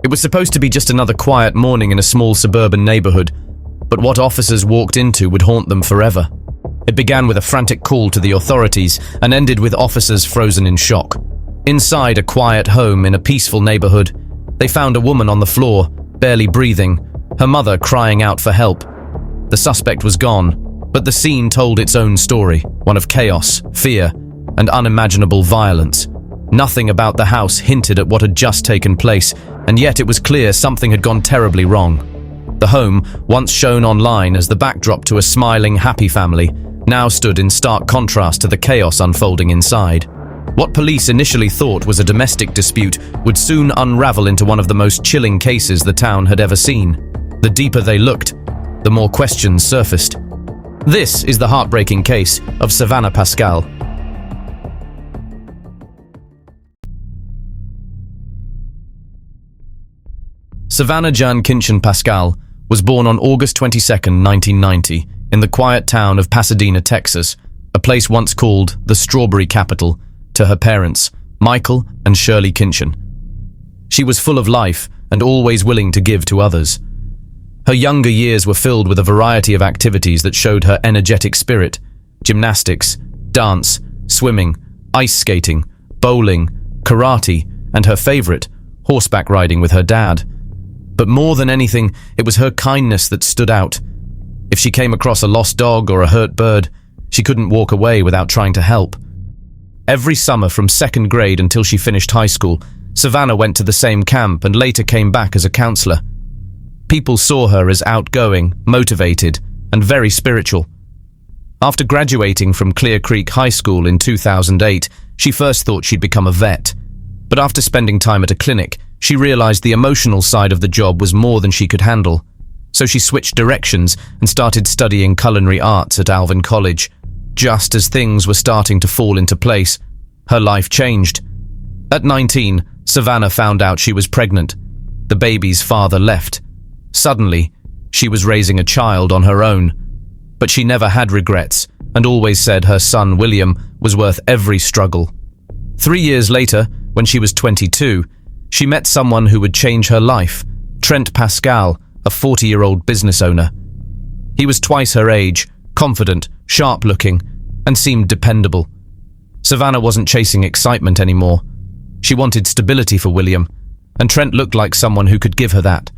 It was supposed to be just another quiet morning in a small suburban neighborhood, but what officers walked into would haunt them forever. It began with a frantic call to the authorities and ended with officers frozen in shock. Inside a quiet home in a peaceful neighborhood, they found a woman on the floor, barely breathing, her mother crying out for help. The suspect was gone, but the scene told its own story, one of chaos, fear, and unimaginable violence. Nothing about the house hinted at what had just taken place, and yet it was clear something had gone terribly wrong. The home, once shown online as the backdrop to a smiling, happy family, now stood in stark contrast to the chaos unfolding inside. What police initially thought was a domestic dispute would soon unravel into one of the most chilling cases the town had ever seen. The deeper they looked, the more questions surfaced. This is the heartbreaking case of Savannah Pascal. Savannah Jan Kinchin Pascal was born on August 22, 1990, in the quiet town of Pasadena, Texas, a place once called the Strawberry Capital, to her parents, Michael and Shirley Kinchin. She was full of life and always willing to give to others. Her younger years were filled with a variety of activities that showed her energetic spirit: gymnastics, dance, swimming, ice skating, bowling, karate, and her favorite, horseback riding with her dad. But more than anything, it was her kindness that stood out. If she came across a lost dog or a hurt bird, she couldn't walk away without trying to help. Every summer from second grade until she finished high school, Savannah went to the same camp and later came back as a counselor. People saw her as outgoing, motivated, and very spiritual. After graduating from Clear Creek High School in 2008, she first thought she'd become a vet. But after spending time at a clinic, she realized the emotional side of the job was more than she could handle. So she switched directions and started studying culinary arts at Alvin College. Just as things were starting to fall into place, her life changed. At 19, Savannah found out she was pregnant. The baby's father left. Suddenly, she was raising a child on her own. But she never had regrets and always said her son William was worth every struggle. 3 years later, when she was 22, she met someone who would change her life: Trent Pascal, a 40-year-old business owner. He was twice her age, confident, sharp-looking, and seemed dependable. Savannah wasn't chasing excitement anymore. She wanted stability for William, and Trent looked like someone who could give her that.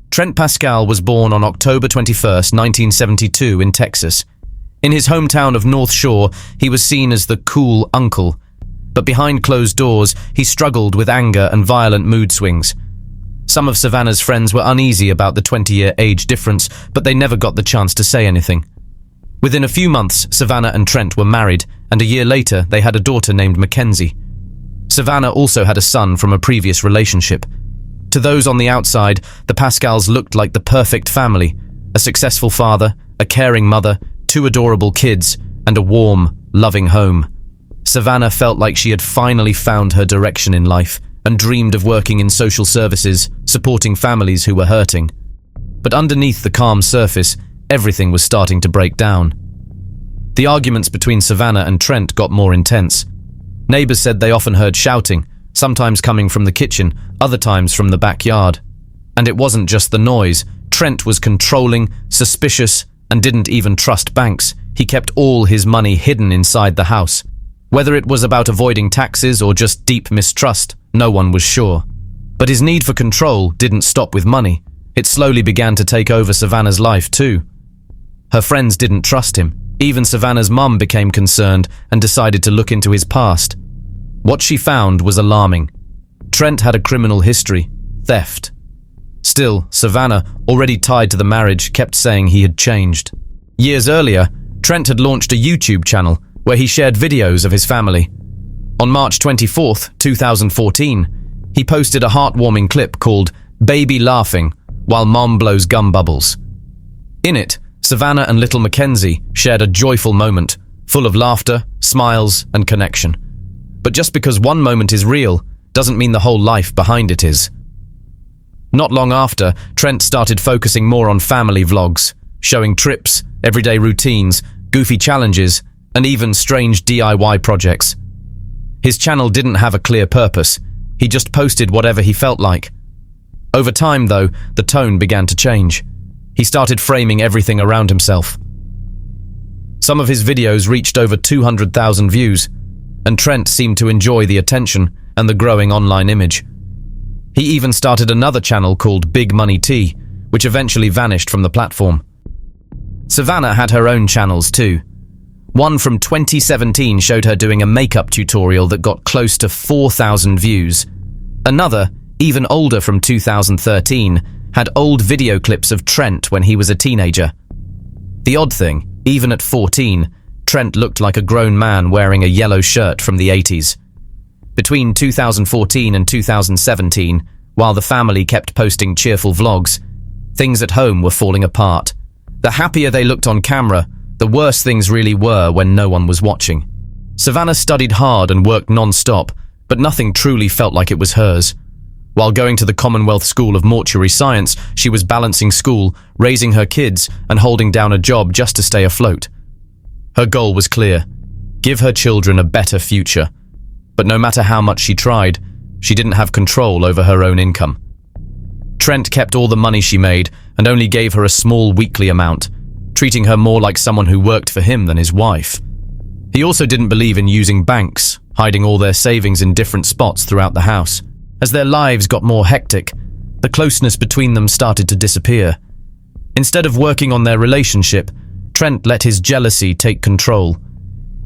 Trent Pascal was born on October 21, 1972 in Texas. In his hometown of North Shore, he was seen as the cool uncle, but behind closed doors, he struggled with anger and violent mood swings. Some of Savannah's friends were uneasy about the 20-year age difference, but they never got the chance to say anything. Within a few months, Savannah and Trent were married, and a year later, they had a daughter named Mackenzie. Savannah also had a son from a previous relationship. To those on the outside, the Pascals looked like the perfect family: a successful father, a caring mother, 2 adorable kids, and a warm, loving home. Savannah felt like she had finally found her direction in life and dreamed of working in social services, supporting families who were hurting. But underneath the calm surface, everything was starting to break down. The arguments between Savannah and Trent got more intense. Neighbors said they often heard shouting, sometimes coming from the kitchen, other times from the backyard. And it wasn't just the noise. Trent was controlling, suspicious, and didn't even trust banks. He kept all his money hidden inside the house. Whether it was about avoiding taxes or just deep mistrust, no one was sure. But his need for control didn't stop with money. It slowly began to take over Savannah's life too. Her friends didn't trust him. Even Savannah's mum became concerned and decided to look into his past. What she found was alarming. Trent had a criminal history: theft. Still, Savannah, already tied to the marriage, kept saying he had changed. Years earlier, Trent had launched a YouTube channel where he shared videos of his family. On March 24, 2014, he posted a heartwarming clip called "Baby Laughing While Mom Blows Gum Bubbles." In it, Savannah and little Mackenzie shared a joyful moment, full of laughter, smiles, and connection. But just because one moment is real doesn't mean the whole life behind it is. Not long after, Trent started focusing more on family vlogs, showing trips, everyday routines, goofy challenges, and even strange DIY projects. His channel didn't have a clear purpose. He just posted whatever he felt like. Over time, though, the tone began to change. He started framing everything around himself. Some of his videos reached over 200,000 views, and Trent seemed to enjoy the attention and the growing online image. He even started another channel called Big Money Tea, which eventually vanished from the platform. Savannah had her own channels too. One from 2017 showed her doing a makeup tutorial that got close to 4,000 views. Another, even older, from 2013, had old video clips of Trent when he was a teenager. The odd thing, even at 14, Trent looked like a grown man wearing a yellow shirt from the 80s. Between 2014 and 2017, while the family kept posting cheerful vlogs, things at home were falling apart. The happier they looked on camera, the worse things really were when no one was watching. Savannah studied hard and worked non-stop, but nothing truly felt like it was hers. While going to the Commonwealth School of Mortuary Science, she was balancing school, raising her kids, and holding down a job just to stay afloat. Her goal was clear: give her children a better future. But no matter how much she tried, she didn't have control over her own income. Trent kept all the money she made and only gave her a small weekly amount, treating her more like someone who worked for him than his wife. He also didn't believe in using banks, hiding all their savings in different spots throughout the house. As their lives got more hectic, the closeness between them started to disappear. Instead of working on their relationship, Trent let his jealousy take control.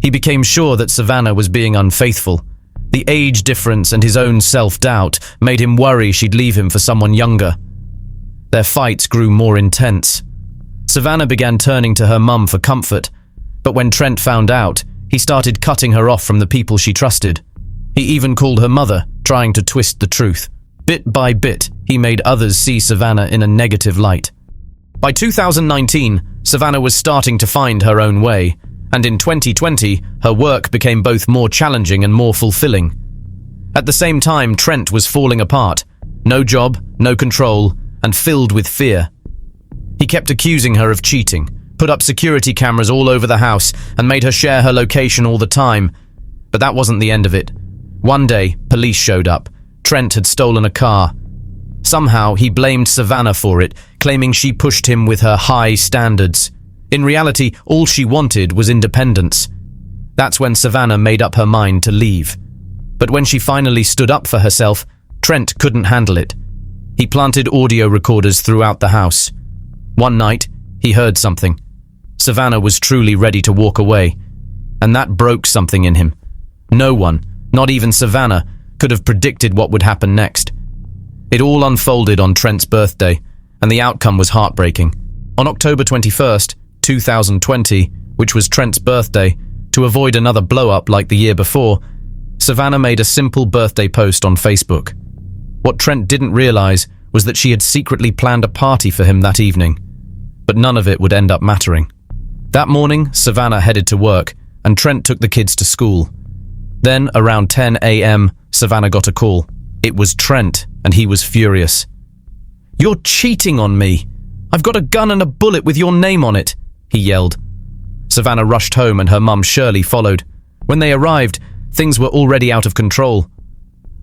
He became sure that Savannah was being unfaithful. The age difference and his own self-doubt made him worry she'd leave him for someone younger. Their fights grew more intense. Savannah began turning to her mum for comfort, but when Trent found out, he started cutting her off from the people she trusted. He even called her mother, trying to twist the truth. Bit by bit, he made others see Savannah in a negative light. By 2019, Savannah was starting to find her own way, and in 2020, her work became both more challenging and more fulfilling. At the same time, Trent was falling apart. No job, no control, and filled with fear. He kept accusing her of cheating, put up security cameras all over the house, and made her share her location all the time. But that wasn't the end of it. One day, police showed up. Trent had stolen a car. Somehow, he blamed Savannah for it, claiming she pushed him with her high standards. In reality, all she wanted was independence. That's when Savannah made up her mind to leave. But when she finally stood up for herself, Trent couldn't handle it. He planted audio recorders throughout the house. One night, he heard something. Savannah was truly ready to walk away, and that broke something in him. No one, not even Savannah, could have predicted what would happen next. It all unfolded on Trent's birthday, and the outcome was heartbreaking. On October 21st, 2020, which was Trent's birthday, to avoid another blow-up like the year before, Savannah made a simple birthday post on Facebook. What Trent didn't realize was that she had secretly planned a party for him that evening, but none of it would end up mattering. That morning, Savannah headed to work, and Trent took the kids to school. Then, around 10 a.m., Savannah got a call. It was Trent, and he was furious. "You're cheating on me! I've got a gun and a bullet with your name on it!" he yelled. Savannah rushed home and her mum Shirley followed. When they arrived, things were already out of control.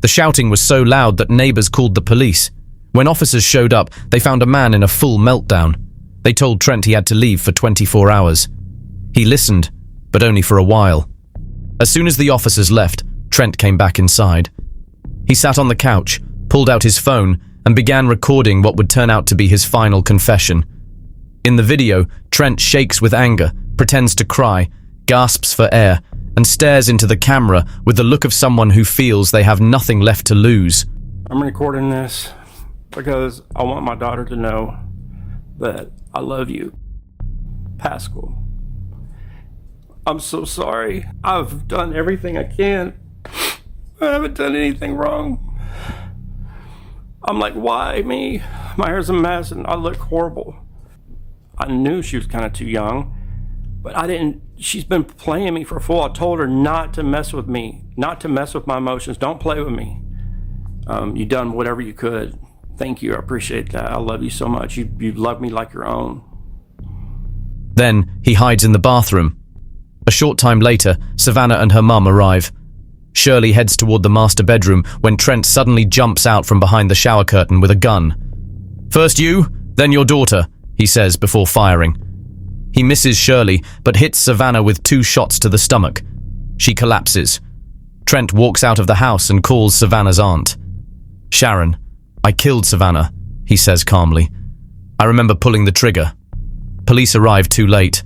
The shouting was so loud that neighbors called the police. When officers showed up, they found a man in a full meltdown. They told Trent he had to leave for 24 hours. He listened, but only for a while. As soon as the officers left, Trent came back inside. He sat on the couch, pulled out his phone, and began recording what would turn out to be his final confession. In the video, Trent shakes with anger, pretends to cry, gasps for air, and stares into the camera with the look of someone who feels they have nothing left to lose. I'm recording this because I want my daughter to know that I love you, Pascal. I'm so sorry. I've done everything I can. I haven't done anything wrong. I'm like, why me? My hair's a mess and I look horrible. I knew she was kind of too young, but I didn't. She's been playing me for a fool. I told her not to mess with me, not to mess with my emotions. Don't play with me. You done whatever you could. Thank you. I appreciate that. I love you so much. You love me like your own. Then he hides in the bathroom. A short time later, Savannah and her mum arrive. Shirley heads toward the master bedroom when Trent suddenly jumps out from behind the shower curtain with a gun. "First you, then your daughter," he says before firing. He misses Shirley, but hits Savannah with 2 shots to the stomach. She collapses. Trent walks out of the house and calls Savannah's aunt. "Sharon, I killed Savannah," he says calmly. "I remember pulling the trigger." Police arrive too late.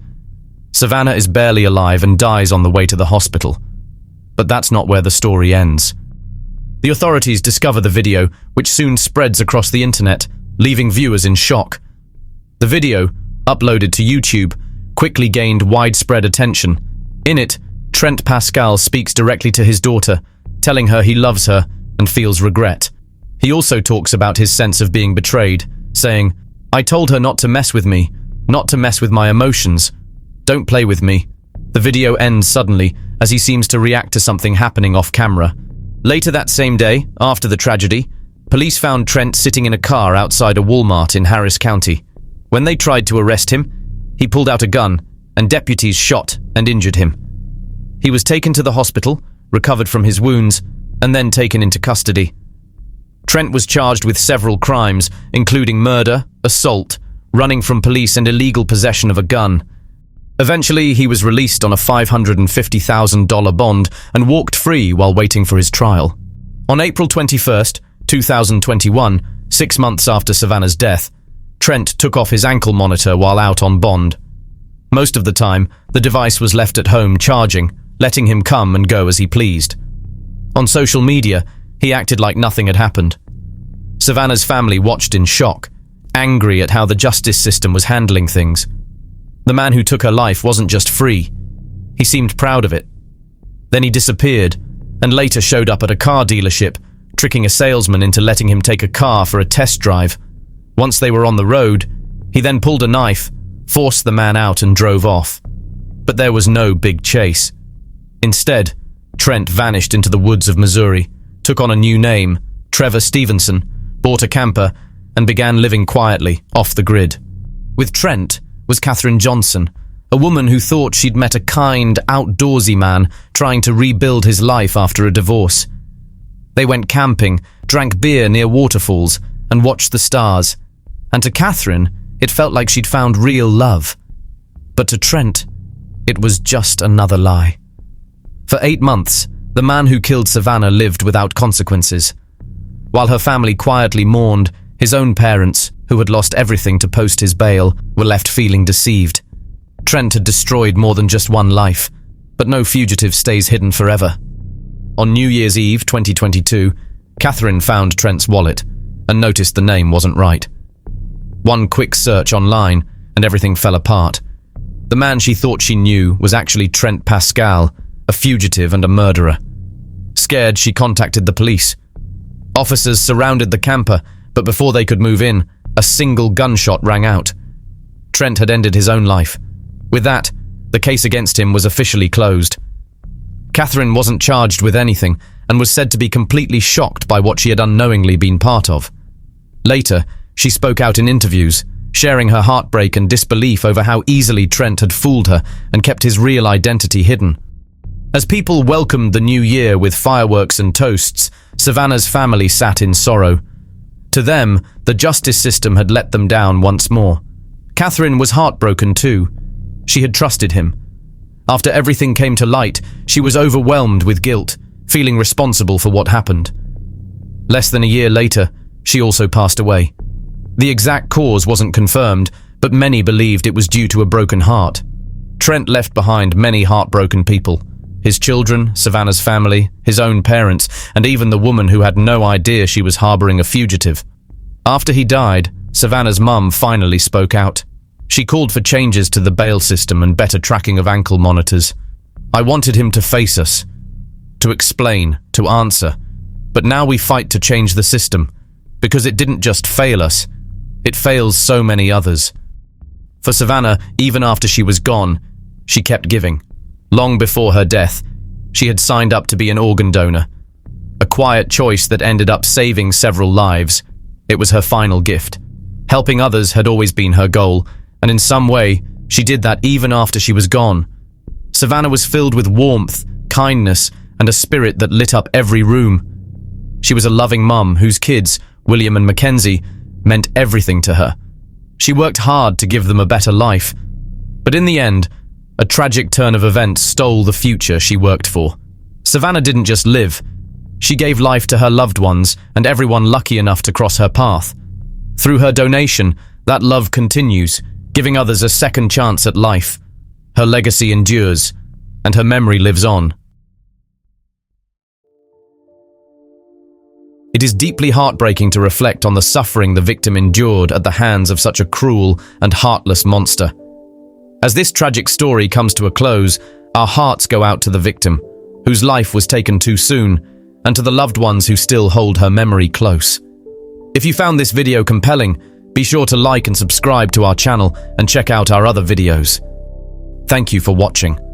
Savannah is barely alive and dies on the way to the hospital. But that's not where the story ends. The authorities discover the video, which soon spreads across the internet, leaving viewers in shock. The video, uploaded to YouTube, quickly gained widespread attention. In it, Trent Pascal speaks directly to his daughter, telling her he loves her and feels regret. He also talks about his sense of being betrayed, saying, "I told her not to mess with me, not to mess with my emotions. Don't play with me." The video ends suddenly as he seems to react to something happening off camera. Later that same day, after the tragedy, police found Trent sitting in a car outside a Walmart in Harris County. When they tried to arrest him, he pulled out a gun and deputies shot and injured him. He was taken to the hospital, recovered from his wounds, and then taken into custody. Trent was charged with several crimes, including murder, assault, running from police, and illegal possession of a gun. Eventually, he was released on a $550,000 bond and walked free while waiting for his trial. On April 21st, 2021, 6 months after Savannah's death, Trent took off his ankle monitor while out on bond. Most of the time, the device was left at home charging, letting him come and go as he pleased. On social media, he acted like nothing had happened. Savannah's family watched in shock, angry at how the justice system was handling things. The man who took her life wasn't just free. He seemed proud of it. Then he disappeared, and later showed up at a car dealership, tricking a salesman into letting him take a car for a test drive. Once they were on the road, he then pulled a knife, forced the man out and drove off. But there was no big chase. Instead, Trent vanished into the woods of Missouri, took on a new name, Trevor Stevenson, bought a camper, and began living quietly, off the grid. With Trent was Katherine Johnson, a woman who thought she'd met a kind, outdoorsy man trying to rebuild his life after a divorce. They went camping, drank beer near waterfalls, and watched the stars. And to Katherine, it felt like she'd found real love. But to Trent, it was just another lie. For 8 months, the man who killed Savannah lived without consequences. While her family quietly mourned, his own parents, who had lost everything to post his bail, were left feeling deceived. Trent had destroyed more than just one life, but no fugitive stays hidden forever. On New Year's Eve 2022, Katherine found Trent's wallet and noticed the name wasn't right. One quick search online and everything fell apart. The man she thought she knew was actually Trent Pascal, a fugitive and a murderer. Scared, she contacted the police. Officers surrounded the camper, but before they could move in, a single gunshot rang out. Trent had ended his own life. With that, the case against him was officially closed. Katherine wasn't charged with anything and was said to be completely shocked by what she had unknowingly been part of. Later, she spoke out in interviews, sharing her heartbreak and disbelief over how easily Trent had fooled her and kept his real identity hidden. As people welcomed the new year with fireworks and toasts, Savannah's family sat in sorrow. To them, the justice system had let them down once more. Katherine was heartbroken too. She had trusted him. After everything came to light, she was overwhelmed with guilt, feeling responsible for what happened. Less than a year later, she also passed away. The exact cause wasn't confirmed, but many believed it was due to a broken heart. Trent left behind many heartbroken people. His children, Savannah's family, his own parents, and even the woman who had no idea she was harboring a fugitive. After he died, Savannah's mum finally spoke out. She called for changes to the bail system and better tracking of ankle monitors. "I wanted him to face us, to explain, to answer. But now we fight to change the system, because it didn't just fail us, it fails so many others." For Savannah, even after she was gone, she kept giving. Long before her death, she had signed up to be an organ donor. A quiet choice that ended up saving several lives. It was her final gift. Helping others had always been her goal, and in some way, she did that even after she was gone. Savannah was filled with warmth, kindness, and a spirit that lit up every room. She was a loving mum whose kids, William and Mackenzie, meant everything to her. She worked hard to give them a better life, but in the end, a tragic turn of events stole the future she worked for. Savannah didn't just live, she gave life to her loved ones and everyone lucky enough to cross her path. Through her donation, that love continues, giving others a second chance at life. Her legacy endures, and her memory lives on. It is deeply heartbreaking to reflect on the suffering the victim endured at the hands of such a cruel and heartless monster. As this tragic story comes to a close, our hearts go out to the victim, whose life was taken too soon, and to the loved ones who still hold her memory close. If you found this video compelling, be sure to like and subscribe to our channel and check out our other videos. Thank you for watching.